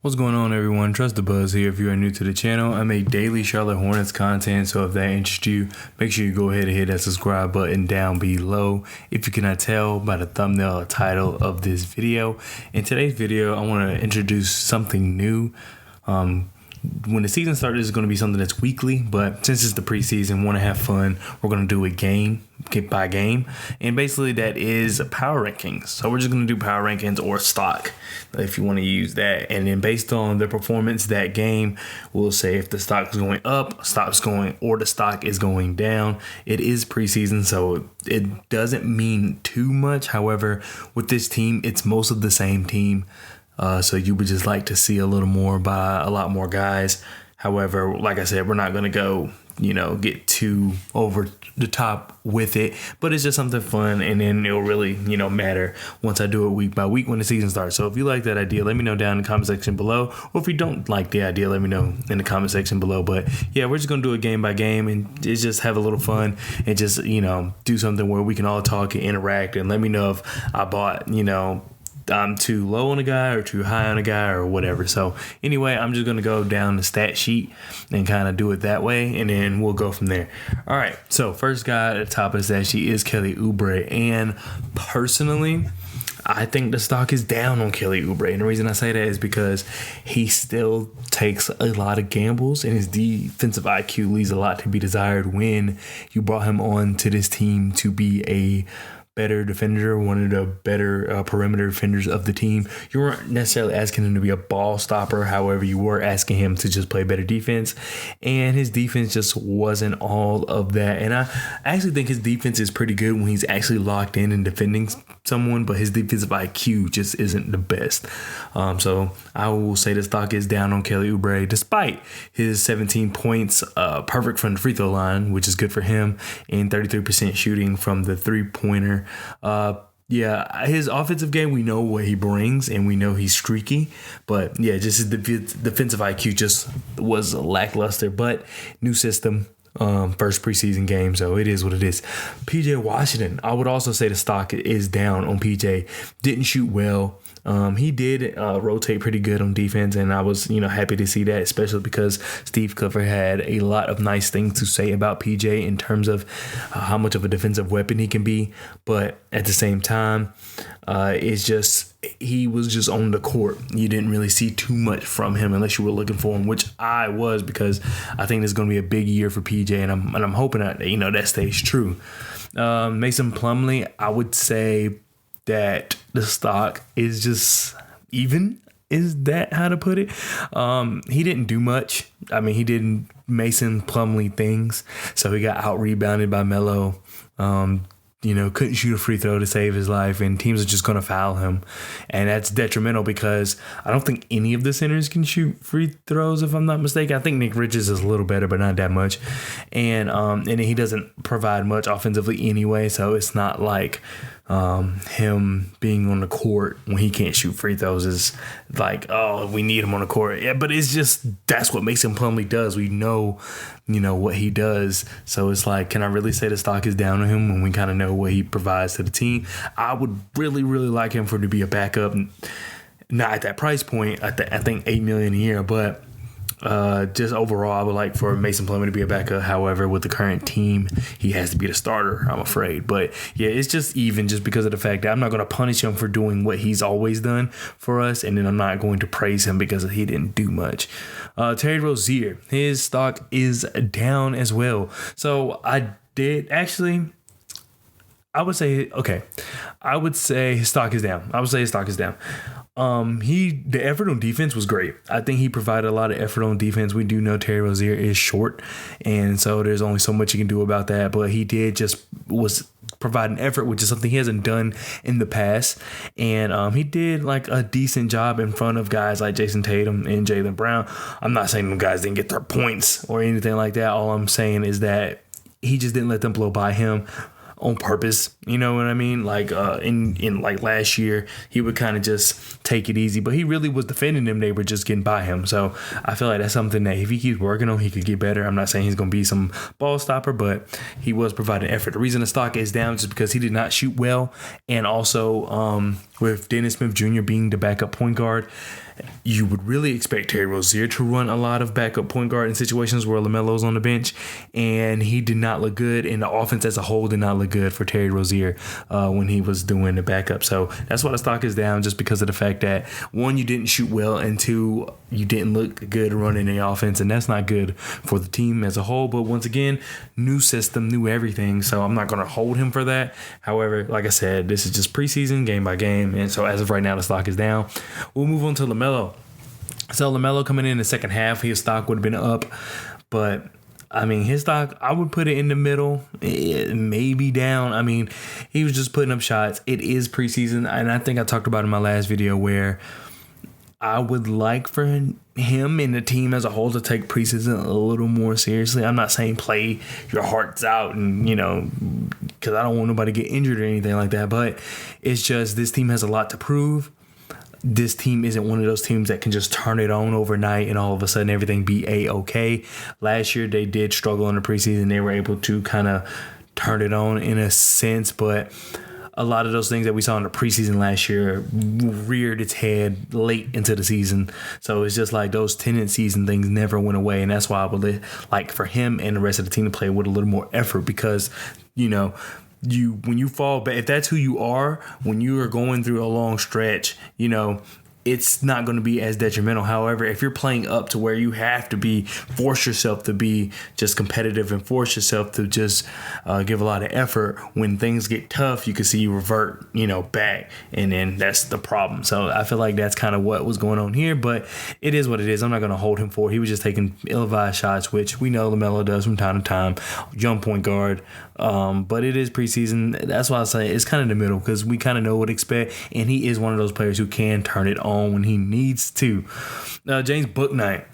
What's going on, everyone? Trust the Buzz here. If you are new to the channel, I make daily Charlotte Hornets content, so if that interests you, make sure you go ahead and hit that subscribe button down below. If you cannot tell by the thumbnail or title of this video, in today's video, I want to introduce something new. When the season starts, it's going to be something that's weekly, but since it's the preseason, want to have fun, we're going to do it game by game, and basically that is power rankings. So we're just going to do power rankings or stock, if you want to use that, and then based on the performance that game, we'll say if the stock is going up, stock's going, or the stock is going down. It is preseason, so it doesn't mean too much. However, with this team, it's most of the same team. So you would just like to see a little more by a lot more guys. However, like I said, we're not going to go, get too over the top with it, but it's just something fun. And then it'll really, matter once I do it week by week when the season starts. So if you like that idea, let me know down in the comment section below. Or if you don't like the idea, let me know in the comment section below. But yeah, we're just going to do it game by game and it's just have a little fun and just, do something where we can all talk and interact, and let me know if I bought, I'm too low on a guy or too high on a guy or whatever. So anyway, I'm just going to go down the stat sheet and kind of do it that way, and then we'll go from there. All right. So first guy at the top of the stat sheet is Kelly Oubre. And personally, I think the stock is down on Kelly Oubre. And the reason I say that is because he still takes a lot of gambles, and his defensive IQ leaves a lot to be desired when you brought him on to this team to be a better defender, one of the better perimeter defenders of the team. You weren't necessarily asking him to be a ball stopper. However, you were asking him to just play better defense, and his defense just wasn't all of that. And I actually think his defense is pretty good when he's actually locked in and defending someone, but his defensive IQ just isn't the best. So I will say the stock is down on Kelly Oubre, despite his 17 points, perfect from the free throw line, which is good for him, and 33% shooting from the three-pointer. Yeah, his offensive game, we know what he brings, and we know he's streaky. But yeah, just his defensive IQ just was lackluster. But new system, first preseason game, so it is what it is. PJ Washington, I would also say the stock is down on PJ. Didn't shoot well. He did rotate pretty good on defense, and I was, happy to see that, especially because Steve Clifford had a lot of nice things to say about PJ in terms of how much of a defensive weapon he can be. But at the same time, it's just he was just on the court. You didn't really see too much from him unless you were looking for him, which I was, because I think this is going to be a big year for PJ, and I'm hoping that that stays true. Mason Plumlee, I would say that the stock is just even. Is that how to put it? He didn't do much. I mean, he did Mason Plumlee things. So he got out rebounded by Melo. Couldn't shoot a free throw to save his life, and teams are just going to foul him. And that's detrimental because I don't think any of the centers can shoot free throws, if I'm not mistaken. I think Nick Richards is a little better, but not that much. And he doesn't provide much offensively anyway, so it's not like him being on the court when he can't shoot free throws is like, oh, we need him on the court. Yeah, but it's just that's what Mason Plumlee does. We know, what he does. So it's like, can I really say the stock is down on him when we kind of know what he provides to the team? I would really, really like him to be a backup. Not at that price point. I think $8 million a year, but just overall, I would like for Mason Plumlee to be a backup. However, with the current team, he has to be the starter, I'm afraid. But yeah, it's just even just because of the fact that I'm not going to punish him for doing what he's always done for us, and then I'm not going to praise him because he didn't do much. Terry Rozier, his stock is down as well. So I would say his stock is down. The effort on defense was great. I think he provided a lot of effort on defense. We do know Terry Rozier is short, and so there's only so much you can do about that. But he did was providing effort, which is something he hasn't done in the past. And he did like a decent job in front of guys like Jason Tatum and Jaylen Brown. I'm not saying them guys didn't get their points or anything like that. All I'm saying is that he just didn't let them blow by him on purpose, you know what I mean? Like in like last year, he would kind of just take it easy, but he really was defending them. They were just getting by him. So I feel like that's something that if he keeps working on, he could get better. I'm not saying he's going to be some ball stopper, but he was providing effort. The reason the stock is down is just because he did not shoot well, and also with Dennis Smith Jr. being the backup point guard, You would really expect Terry Rozier to run a lot of backup point guard in situations where LaMelo's on the bench, and he did not look good, and the offense as a whole did not look good for Terry Rozier when he was doing the backup. So that's why the stock is down, just because of the fact that, one, you didn't shoot well, and two, you didn't look good running the offense, and that's not good for the team as a whole. But once again, new system, new everything, so I'm not going to hold him for that. However, like I said, this is just preseason, game by game, and so as of right now, the stock is down. We'll move on to LaMelo. So LaMelo coming in the second half, his stock would have been up, but I mean, his stock, I would put it in the middle, maybe down. I mean, he was just putting up shots. It is preseason, and I think I talked about in my last video where I would like for him and the team as a whole to take preseason a little more seriously. I'm not saying play your hearts out and, because I don't want nobody to get injured or anything like that, but it's just this team has a lot to prove. This team isn't one of those teams that can just turn it on overnight and all of a sudden everything be A-okay. Last year they did struggle in the preseason. They were able to kind of turn it on in a sense, but a lot of those things that we saw in the preseason last year reared its head late into the season. So it's just like those tendencies and things never went away. And that's why I would like for him and the rest of the team to play with a little more effort, because, when you fall back, if that's who you are, when you are going through a long stretch, it's not going to be as detrimental. However, if you're playing up to where you have to force yourself to be just competitive and force yourself to just give a lot of effort, when things get tough, you can see you revert, back. And then that's the problem. So I feel like that's kind of what was going on here, but it is what it is. I'm not going to hold him for it. He was just taking ill-advised shots, which we know LaMelo does from time to time, young point guard. But it is preseason. That's why I say it's kind of in the middle, because we kind of know what to expect. And he is one of those players who can turn it on when he needs to. James Bouknight,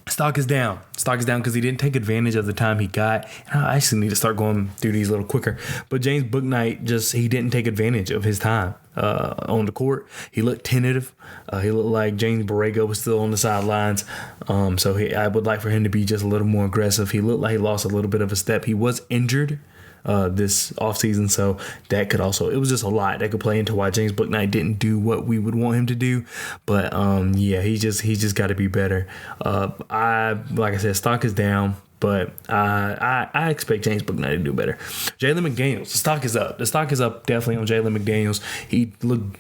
stock is down. Stock is down because he didn't take advantage of the time he got. And I actually need to start going through these a little quicker. But James Bouknight, he didn't take advantage of his time on the court. He looked tentative. He looked like James Borrego was still on the sidelines. I would like for him to be just a little more aggressive. He looked like he lost a little bit of a step. He was injured this offseason, so that could also, it was just a lot that could play into why James Bouknight didn't do what we would want him to do. But he just got to be better. Like I said, stock is down, but I expect James Bouknight to do better. Jalen McDaniels, the stock is up. The stock is up definitely on Jalen McDaniels. He looked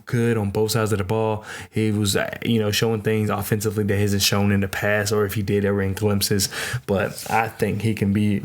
good on both sides of the ball. He was, showing things offensively that hasn't shown in the past, or if he did, ever in glimpses. But I think he can be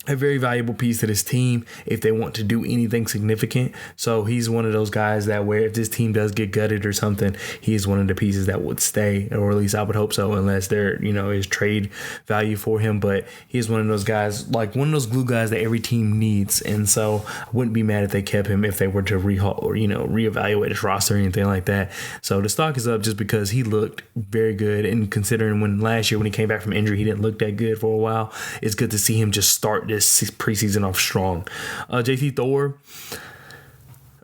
a very valuable piece to this team if they want to do anything significant. So he's one of those guys that where if this team does get gutted or something, he is one of the pieces that would stay, or at least I would hope so, unless there, is trade value for him. But he's one of those guys, like one of those glue guys that every team needs. And so I wouldn't be mad if they kept him if they were to reevaluate his roster or anything like that. So the stock is up just because he looked very good. And considering when last year when he came back from injury, he didn't look that good for a while, it's good to see him just start this preseason off strong. JT Thor,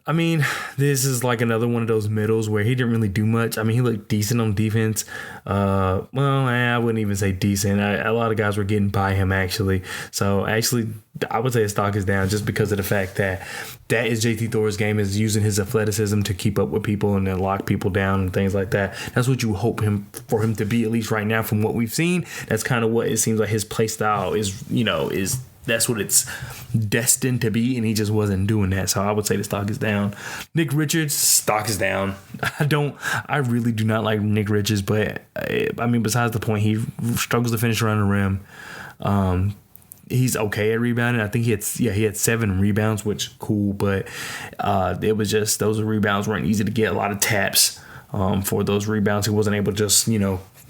I mean, this is like another one of those middles where he didn't really do much. I mean, he looked decent on defense. I wouldn't even say decent. A lot of guys were getting by him, actually. So, actually, I would say his stock is down just because of the fact that is JT Thor's game, is using his athleticism to keep up with people and then lock people down and things like that. That's what you hope for him to be, at least right now from what we've seen. That's kind of what it seems like his play style is, that's what it's destined to be, and he just wasn't doing that. So I would say the stock is down. Nick Richards, stock is down. I really do not like Nick Richards, but besides the point, he struggles to finish around the rim. He's okay at rebounding. I think he had 7 rebounds, which cool, but it was just those rebounds weren't easy to get. A lot of taps for those rebounds. He wasn't able to just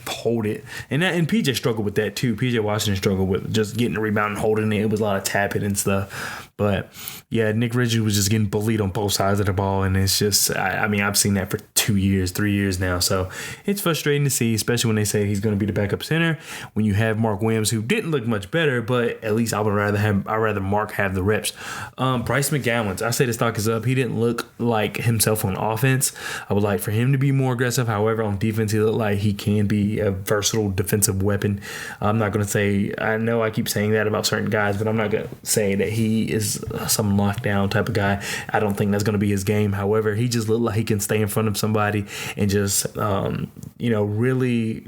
hold it, and PJ struggled with that too. PJ Washington struggled with just getting the rebound and holding it. It was a lot of tapping and stuff. But yeah, Nick Richards was just getting bullied on both sides of the ball, and it's just I've seen that for 2 years, 3 years now. So it's frustrating to see, especially when they say he's going to be the backup center. When you have Mark Williams, who didn't look much better, but at least I'd rather Mark have the reps. Bryce McGowan, I say the stock is up. He didn't look like himself on offense. I would like for him to be more aggressive. However, on defense, he looked like he can be a versatile defensive weapon. I'm not going to say, I know I keep saying that about certain guys, but I'm not going to say that he is some lockdown type of guy. I don't think that's going to be his game. However, he just looked like he can stay in front of somebody somebody and just, really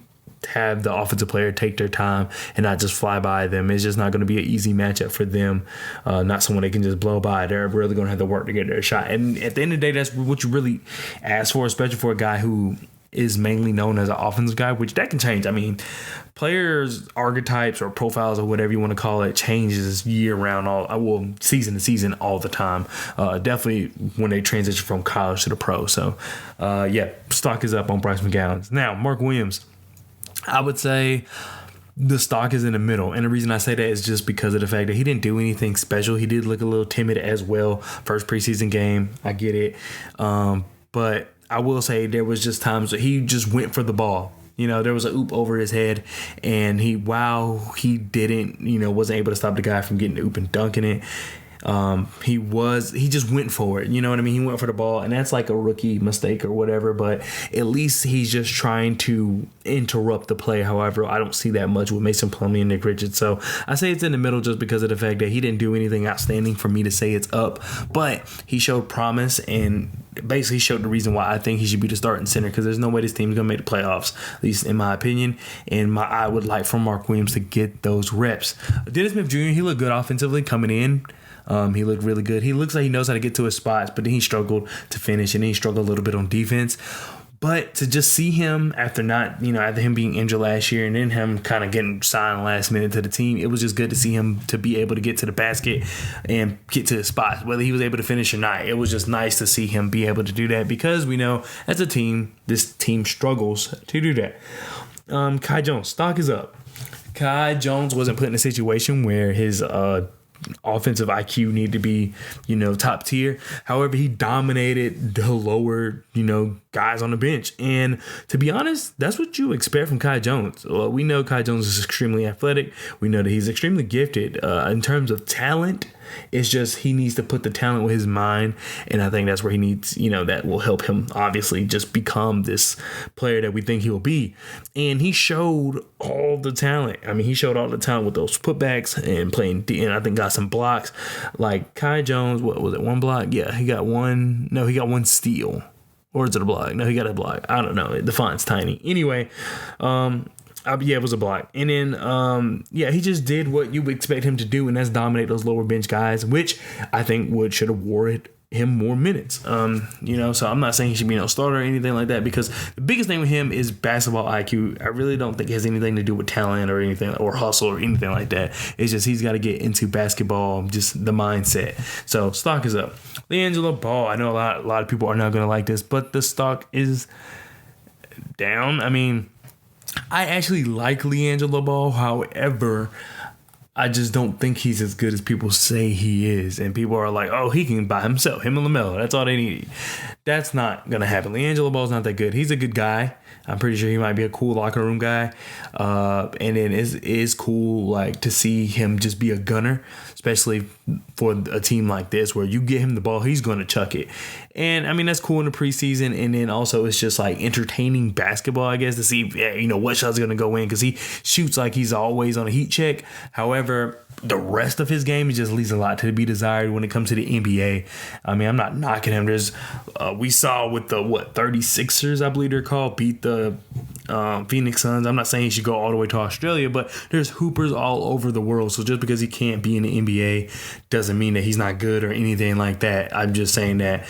have the offensive player take their time and not just fly by them. It's just not going to be an easy matchup for them. Not someone they can just blow by. They're really going to have to work to get their shot. And at the end of the day, that's what you really ask for, especially for a guy who is mainly known as an offensive guy, which that can change. I mean, players' archetypes or profiles or whatever you want to call it changes year round, season to season all the time. Definitely when they transition from college to the pro. So, stock is up on Bryce McGowan. Now, Mark Williams, I would say the stock is in the middle. And the reason I say that is just because of the fact that he didn't do anything special. He did look a little timid as well. First preseason game. I get it. But I will say there was just times that he just went for the ball. There was a oop over his head, and he wasn't able to stop the guy from getting the oop and dunking it. He just went for it. You know what I mean? He went for the ball, and that's like a rookie mistake or whatever, but at least he's just trying to interrupt the play. However, I don't see that much with Mason Plumlee and Nick Richards. So I say it's in the middle just because of the fact that he didn't do anything outstanding for me to say it's up, but he showed promise and basically showed the reason why I think he should be the starting center, because there's no way this team's going to make the playoffs, at least in my opinion. And I would like for Mark Williams to get those reps. Dennis Smith Jr., he looked good offensively coming in. He looked really good. He looks like he knows how to get to his spots, but then he struggled to finish, and then he struggled a little bit on defense. But to just see him after him being injured last year and then him kind of getting signed last minute to the team, it was just good to see him to be able to get to the basket and get to his spots, whether he was able to finish or not. It was just nice to see him be able to do that, because we know as a team, this team struggles to do that. Kai Jones, stock is up. Kai Jones wasn't put in a situation where his offensive IQ need to be, top tier. However, he dominated the lower, guys on the bench. And to be honest, that's what you expect from Kai Jones. Well, we know Kai Jones is extremely athletic. We know that he's extremely gifted. In terms of talent, it's just he needs to put the talent with his mind, and I think that's where he needs, that will help him obviously just become this player that we think he'll be. And he showed all the talent. I mean, he showed all the talent with those putbacks and playing D, and I think got some blocks. Like Kai Jones, what was it, one block? Yeah, he got one. No, he got one steal. Or is it a block? No, he got a block. I don't know. The font's tiny. Anyway, it was a block. And then, he just did what you would expect him to do, and that's dominate those lower bench guys, which I think should have awarded him more minutes. So I'm not saying he should be no starter or anything like that, because the biggest thing with him is basketball IQ. I really don't think it has anything to do with talent or anything, or hustle or anything like that. It's just he's got to get into basketball, just the mindset. So stock is up. LaMelo Ball, I know a lot of people are not going to like this, but the stock is down. I mean, I actually like LaMelo Ball. However, I just don't think he's as good as people say he is. And people are like, oh, he can by himself. Him and LaMelo, that's all they need. That's not going to happen. LaMelo Ball's not that good. He's a good guy. I'm pretty sure he might be a cool locker room guy. And then it's cool like to see him just be a gunner, especially for a team like this where you get him the ball, he's going to chuck it. And, I mean, that's cool in the preseason. And then also it's just like entertaining basketball, I guess, to see, what shot's going to go in, because he shoots like he's always on a heat check. However, the rest of his game, it just leaves a lot to be desired when it comes to the NBA. I mean, I'm not knocking him. There's we saw with the 36ers, I believe they're called, beat the Phoenix Suns. I'm not saying he should go all the way to Australia, but there's hoopers all over the world. So just because he can't be in the NBA doesn't mean that he's not good or anything like that. I'm just saying that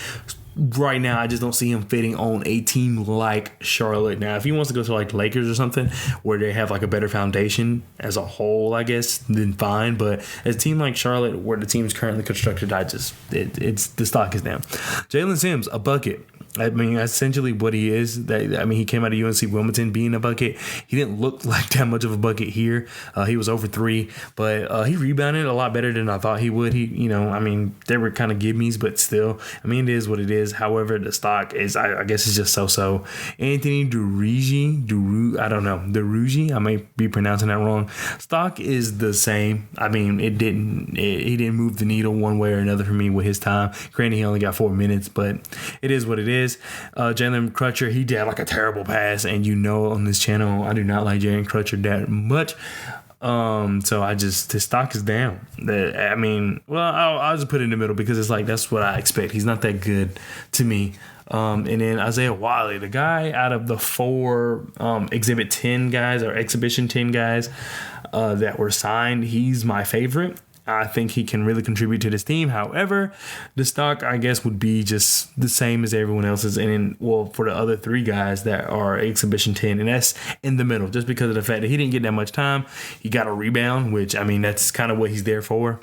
right now, I just don't see him fitting on a team like Charlotte. Now, if he wants to go to like the Lakers or something where they have like a better foundation as a whole, I guess, then fine. But as a team like Charlotte, where the team's currently constructed, it's the stock is down. Jalen Sims, a bucket. I mean, essentially what he is. He came out of UNC Wilmington being a bucket. He didn't look like that much of a bucket here. He was over 3, but he rebounded a lot better than I thought he would. They were kind of gimmies, but still, it is what it is. However, the stock is, I guess it's just so-so. Anthony Duruji, I might be pronouncing that wrong. Stock is the same. He didn't move the needle one way or another for me with his time. Granted, he only got 4 minutes, but it is what it is. Jalen Crutcher, he did like a terrible pass, and on this channel I do not like Jalen Crutcher that much. So his stock is down. I'll just put it in the middle because it's like that's what I expect. He's not that good to me. And then Isaiah Wiley, the guy out of the 4 Exhibit 10 guys or Exhibition 10 guys that were signed, he's my favorite. I think he can really contribute to this team. However, the stock, I guess, would be just the same as everyone else's. And then, well, for the other 3 guys that are Exhibition 10, and that's in the middle, just because of the fact that he didn't get that much time. He got a rebound, which, I mean, that's kind of what he's there for.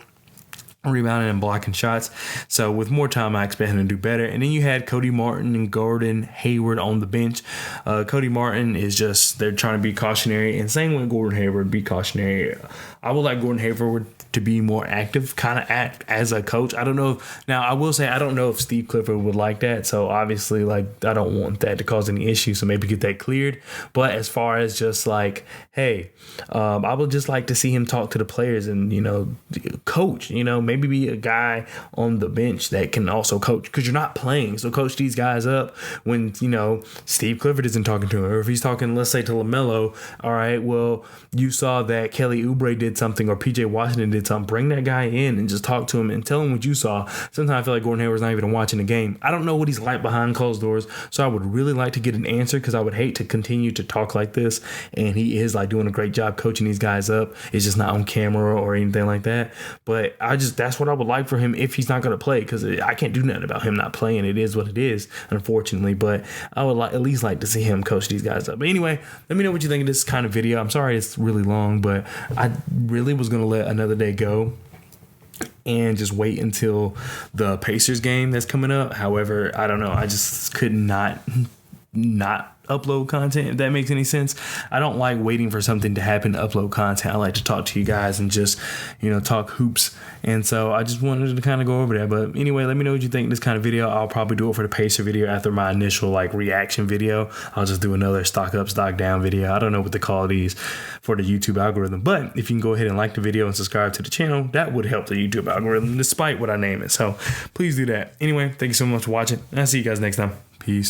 Rebounding and blocking shots. So with more time, I expect him to do better. And then you had Cody Martin and Gordon Hayward on the bench. Cody Martin is just, they're trying to be cautionary, and same with Gordon Hayward, be cautionary. I would like Gordon Hayward to be more active, kind of act as a coach. I don't know. Now, I will say, I don't know if Steve Clifford would like that. So obviously, like, I don't want that to cause any issues. So maybe get that cleared. But as far as just like, hey, I would just like to see him talk to the players and, you know, coach, you know, maybe be a guy on the bench that can also coach, because you're not playing. So coach these guys up when, you know, Steve Clifford isn't talking to him, or if he's talking, let's say, to LaMelo. All right, well, you saw that Kelly Oubre did something or PJ Washington did something. Bring that guy in and just talk to him and tell him what you saw. Sometimes I feel like Gordon Hayward's not even watching the game. I don't know what he's like behind closed doors, so I would really like to get an answer, because I would hate to continue to talk like this. And he is like doing a great job coaching these guys up. It's just not on camera or anything like that. But that's what I would like for him if he's not going to play, because I can't do nothing about him not playing. It is what it is, unfortunately. But I would at least like to see him coach these guys up. But anyway, let me know what you think of this kind of video. I'm sorry it's really long, but I really was going to let another day go and just wait until the Pacers game that's coming up. However, I don't know. I just could not upload content, if that makes any sense. I don't like waiting for something to happen to upload content. I like to talk to you guys and just, you know, talk hoops. And so I just wanted to kind of go over that. But anyway, let me know what you think of this kind of video. I'll probably do it for the Pacer video after my initial like reaction video. I'll just do another stock up, stock down video. I don't know what to call these for the YouTube algorithm, but if you can go ahead and like the video and subscribe to the channel, that would help the YouTube algorithm despite what I name it. So please do that. Anyway, thank you so much for watching, and I'll see you guys next time. Peace.